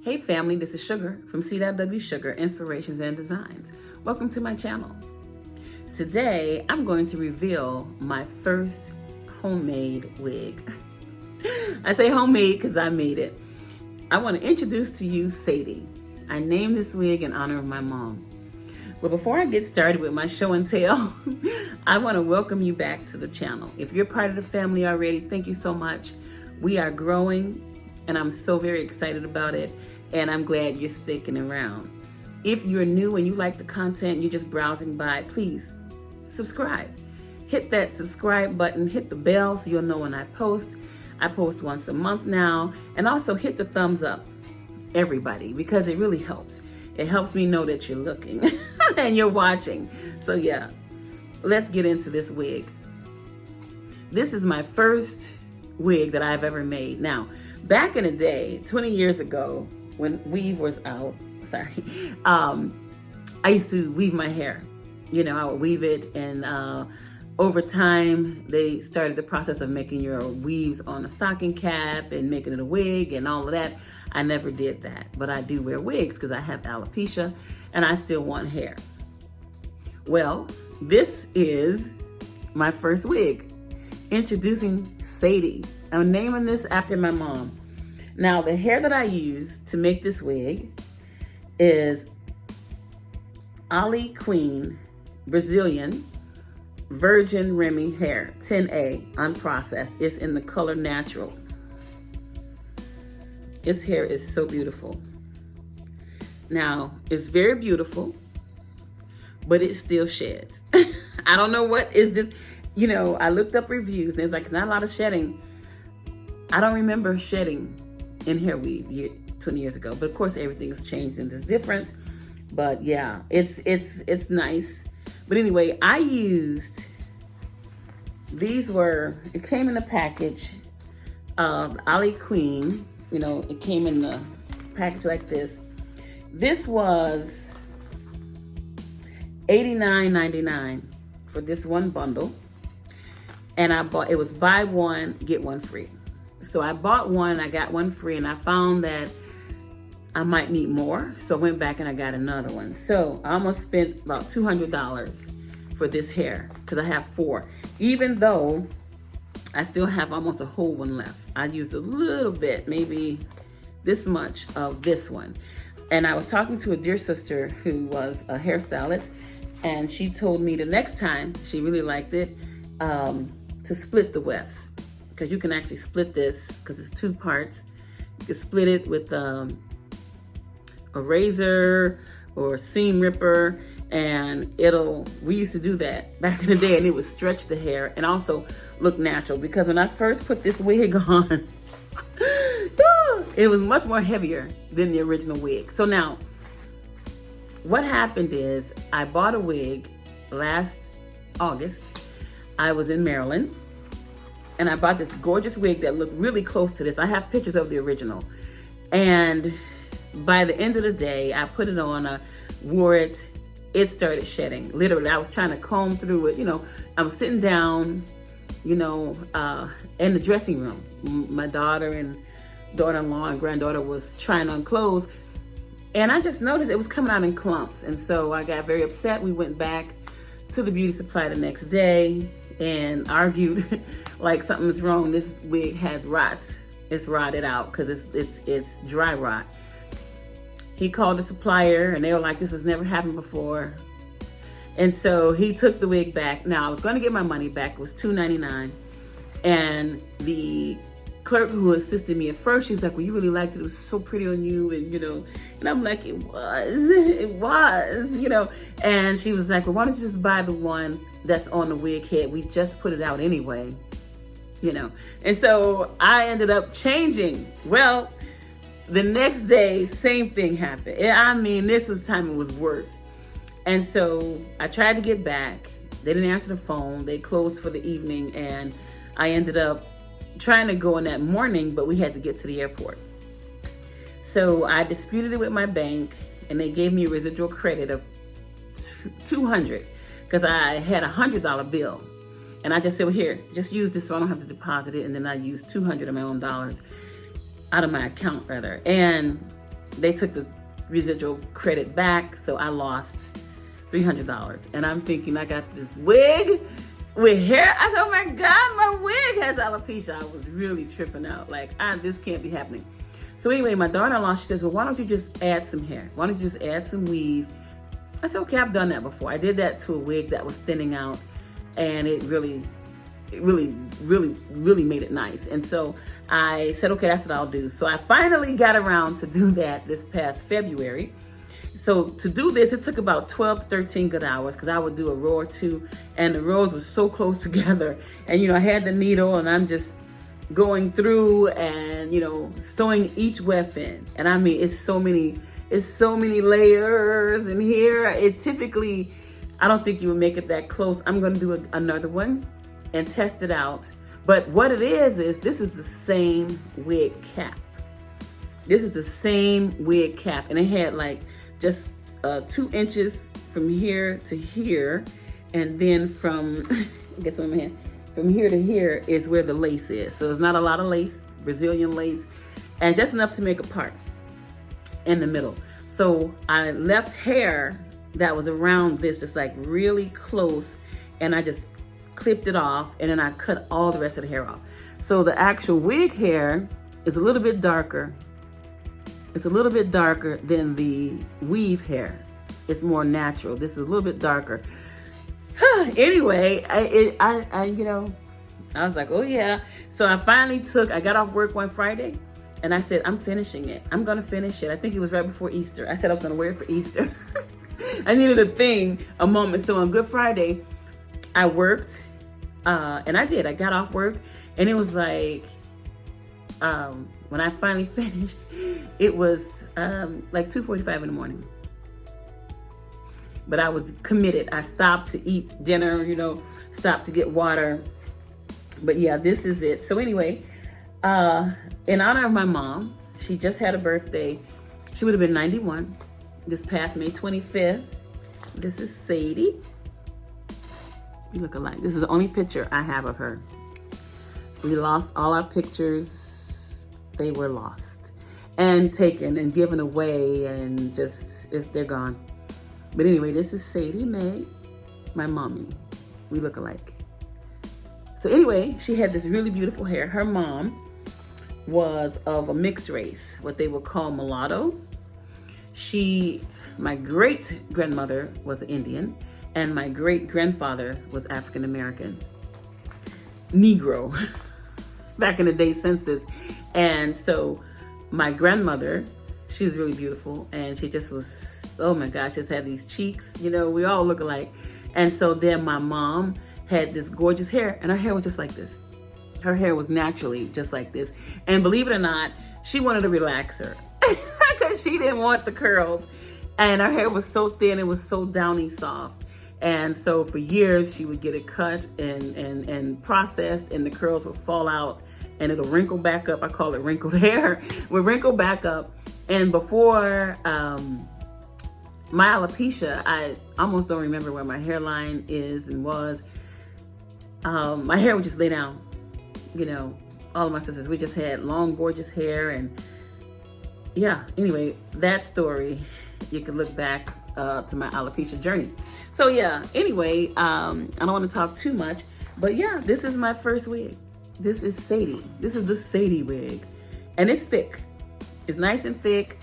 Hey family, this is Sugar from c.Wsugar Inspirations and Designs. Welcome to my channel. Today, I'm going to reveal my first homemade wig. I say homemade because I made it. I want to introduce to you Sadie. I named this wig in honor of my mom. But before I get started with my show and tell, I want to welcome you back to the channel. If you're part of the family already, thank you so much. We are growing and I'm so very excited about it. And I'm glad you're sticking around. If you're new and you like the content, you're just browsing by, please subscribe. Hit that subscribe button, hit the bell so you'll know when I post. I post once a month now. And also hit the thumbs up, everybody, because it really helps. It helps me know that you're looking and you're watching. So yeah, let's get into this wig. This is my first wig that I've ever made. Now, back in the day, 20 years ago, when weave was out, I used to weave my hair. You know, I would weave it, and over time, they started the process of making your weaves on a stocking cap and making it a wig and all of that. I never did that, but I do wear wigs because I have alopecia and I still want hair. Well, this is my first wig. Introducing Sadie. I'm naming this after my mom. Now, the hair that I use to make this wig is Ollie Queen Brazilian Virgin Remy hair, 10A, unprocessed. It's in the color natural. This hair is so beautiful. Now, it's very beautiful, but it still sheds. I don't know what is this. You know, I looked up reviews and it's like, it's not a lot of shedding. I don't remember shedding in hair weave 20 years ago, but of course everything has changed and it's different. But yeah, it's nice. But anyway, I used, it came in a package of Ollie Queen. You know, it came in the package like this. This was $89.99 for this one bundle. And it was buy one, get one free. So I bought one, I got one free, and I found that I might need more. So I went back and I got another one. So I almost spent about $200 for this hair because I have 4. Even though I still have almost a whole one left. I used a little bit, maybe this much of this one. And I was talking to a dear sister who was a hairstylist, and she told me the next time, she really liked it, to split the wefts. Because you can actually split this because it's 2 parts. You can split it with a razor or a seam ripper, and we used to do that back in the day, and it would stretch the hair and also look natural. Because when I first put this wig on, it was much more heavier than the original wig. So now, what happened is I bought a wig last August. I was in Maryland, and I bought this gorgeous wig that looked really close to this. I have pictures of the original. And by the end of the day, I put it on, I wore it, it started shedding. Literally, I was trying to comb through it. You know, I was sitting down, you know, in the dressing room. My daughter and daughter-in-law and granddaughter was trying on clothes. And I just noticed it was coming out in clumps. And so I got very upset. We went back to the beauty supply the next day and argued like something's wrong. This wig has rots. It's rotted out because it's dry rot. He called the supplier and they were like, this has never happened before. And so he took the wig back. Now I was going to get my money back. It was $2.99. And the clerk who assisted me at first, she's like, well, you really liked it. It was so pretty on you. And, you know, and I'm like, it was, you know. And she was like, well, why don't you just buy the one that's on the wig head? We just put it out anyway, you know. And so I ended up changing. Well, the next day, same thing happened. I mean, this time it was worse. And so I tried to get back. They didn't answer the phone. They closed for the evening. And I ended up trying to go in that morning, but we had to get to the airport. So I disputed it with my bank, and they gave me a residual credit of $200 because I had a $100 bill. And I just said, well, here, just use this so I don't have to deposit it. And then I used $200 of my own dollars out of my account rather. And they took the residual credit back, so I lost $300. And I'm thinking, I got this wig with hair. I said, oh my God, my wig has alopecia. I was really tripping out. Like, this can't be happening. So anyway, my daughter-in-law, she says, well, why don't you just add some hair? Why don't you just add some weave? I said, okay, I've done that before. I did that to a wig that was thinning out, and it really made it nice. And so I said, okay, that's what I'll do. So I finally got around to do that this past February. So to do this, it took about 12 to 13 good hours, because I would do a row or two, and the rows were so close together. And, you know, I had the needle, and I'm just going through and, you know, sewing each weft in. And I mean, it's so many layers in here. It typically, I don't think you would make it that close. I'm going to do another one and test it out. But what it is this is the same wig cap. This is the same wig cap, and it had like just 2 inches from here to here, and then from get some of my hand, from here to here is where the lace is. So it's not a lot of lace, Brazilian lace, and just enough to make a part in the middle. So I left hair that was around this just like really close, and I just clipped it off, and then I cut all the rest of the hair off. So the actual wig hair is a little bit darker. It's a little bit darker than the weave hair. It's more natural. This is a little bit darker. Anyway, I you know, I was like, oh yeah. So I got off work one Friday, and I said, I'm finishing it. I'm gonna finish it. I think it was right before Easter. I said I was gonna wear it for Easter. I needed a moment. So on Good Friday, I worked, and I did. I got off work, and it was like, when I finally finished, it was like 2:45 in the morning. But I was committed. I stopped to eat dinner, you know, stopped to get water. But yeah, this is it. So anyway, in honor of my mom, she just had a birthday. She would have been 91 this past May 25th. This is Sadie. We look alike. This is the only picture I have of her. We lost all our pictures. They were lost and taken and given away, and just, they're gone. But anyway, this is Sadie Mae, my mommy. We look alike. So anyway, she had this really beautiful hair. Her mom was of a mixed race, what they would call mulatto. My great grandmother was Indian, and my great grandfather was African American, Negro, back in the day census. And so my grandmother, she's really beautiful, and she just was, oh my gosh, just had these cheeks, you know, we all look alike. And so then my mom had this gorgeous hair, and her hair was just like this. Her hair was naturally just like this. And believe it or not, she wanted a relaxer because she didn't want the curls. And her hair was so thin, it was so downy soft. And so for years, she would get it cut and processed, and the curls would fall out, and it'll wrinkle back up. I call it wrinkled hair. Would wrinkle back up. And before my alopecia, I almost don't remember where my hairline is and was. My hair would just lay down. You know, all of my sisters, we just had long, gorgeous hair. And yeah, anyway, that story, you can look back to my alopecia journey. So yeah, anyway, I don't want to talk too much, but yeah, this is my first wig. This is Sadie. This is the Sadie wig, and it's thick. It's nice and thick,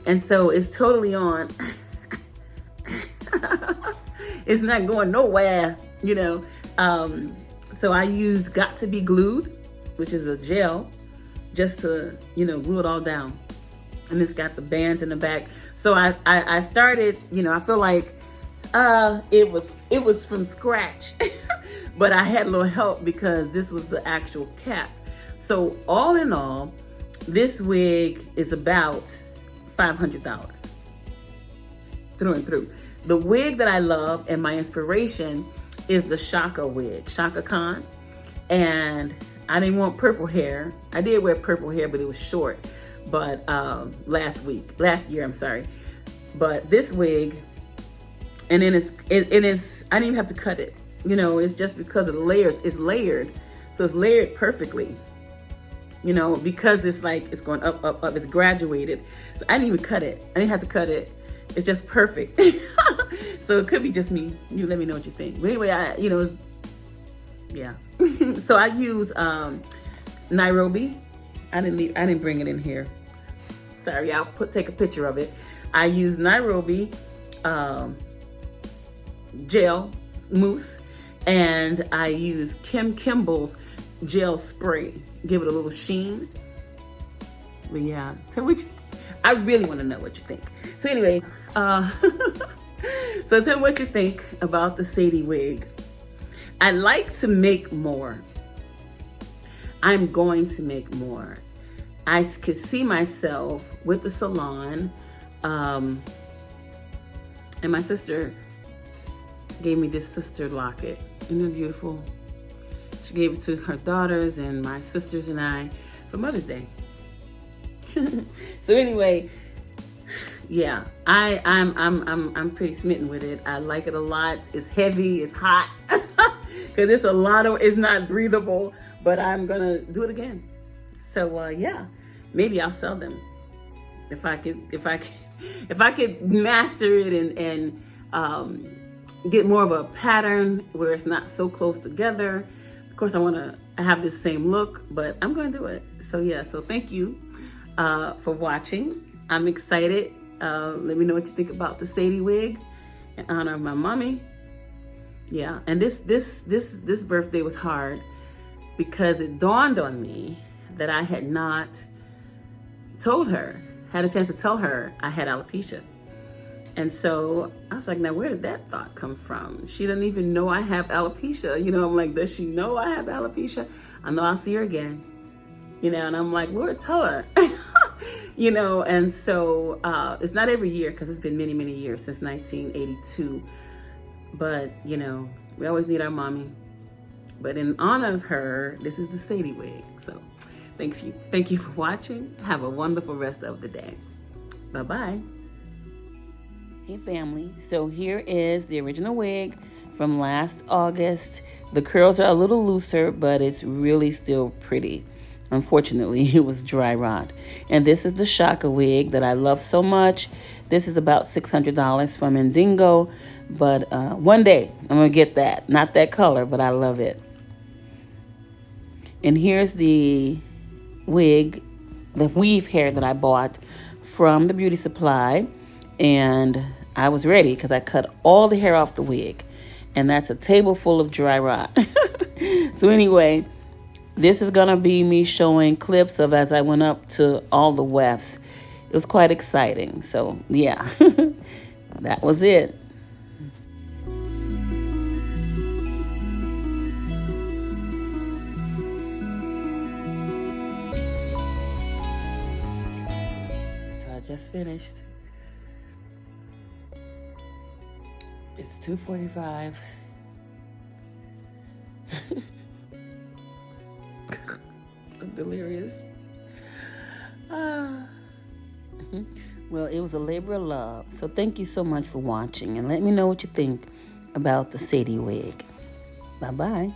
and so it's totally on. It's not going nowhere, you know. So I use Got to Be Glued, which is a gel, just to, you know, glue it all down. And it's got the bands in the back. So I started, you know, I feel like it was from scratch, but I had a little help because this was the actual cap. So all in all, this wig is about $500 through and through. The wig that I love and my inspiration is the Shaka wig, Shaka Khan. And I didn't want purple hair. I did wear purple hair, but it was short. But last year, I'm sorry. But this wig, and then it is, I didn't even have to cut it. You know, it's just because of the layers, it's layered. So it's layered perfectly. you know, because it's like, it's going up, up, up, it's graduated. So I didn't even cut it. I didn't have to cut it. It's just perfect. So it could be just me. You let me know what you think. But anyway, you know, yeah. So I use Nairobi. I didn't bring it in here. Sorry, I'll take a picture of it. I use Nairobi gel mousse, and I use Kim Kimball's gel spray. Give it a little sheen. But yeah, I really want to know what you think. So anyway, so tell me what you think about the Sadie wig. I like to make more. I'm going to make more. I could see myself with the salon, and my sister gave me this sister locket. Isn't it beautiful? She gave it to her daughters and my sisters and I for Mother's Day. So anyway, yeah, I'm pretty smitten with it. I like it a lot. It's heavy, it's hot, because it's not breathable, but I'm gonna do it again. So yeah, maybe I'll sell them if I could master it and get more of a pattern where it's not so close together. Of course, I want to have this same look, but I'm going to do it. So yeah, so thank you for watching. I'm excited. Let me know what you think about the Sadie wig in honor of my mommy. Yeah, and this birthday was hard because it dawned on me that I had not had a chance to tell her I had alopecia. And so I was like, now where did that thought come from? She doesn't even know I have alopecia. You know, I'm like, does she know I have alopecia? I know I'll see her again. You know, and I'm like, Lord, tell her. You know, and so it's not every year because it's been many, many years since 1982. But, you know, we always need our mommy. But in honor of her, this is the Sadie wig. So thank you for watching. Have a wonderful rest of the day. Bye-bye. Hey family, so here is the original wig from last August. The curls are a little looser, but it's really still pretty. Unfortunately, it was dry rot. And this is the Shaka wig that I love so much. This is about $600 from Indigo, but one day I'm gonna get that. Not that color, but I love it. And here's the wig, the weave hair that I bought from the beauty supply. And I was ready because I cut all the hair off the wig. And that's a table full of dry rot. So anyway, this is going to be me showing clips of as I went up to all the wefts. It was quite exciting. So yeah, that was it. So I just finished. It's 2:45. I'm delirious. Well, it was a labor of love. So thank you so much for watching. And let me know what you think about the Sadie wig. Bye-bye.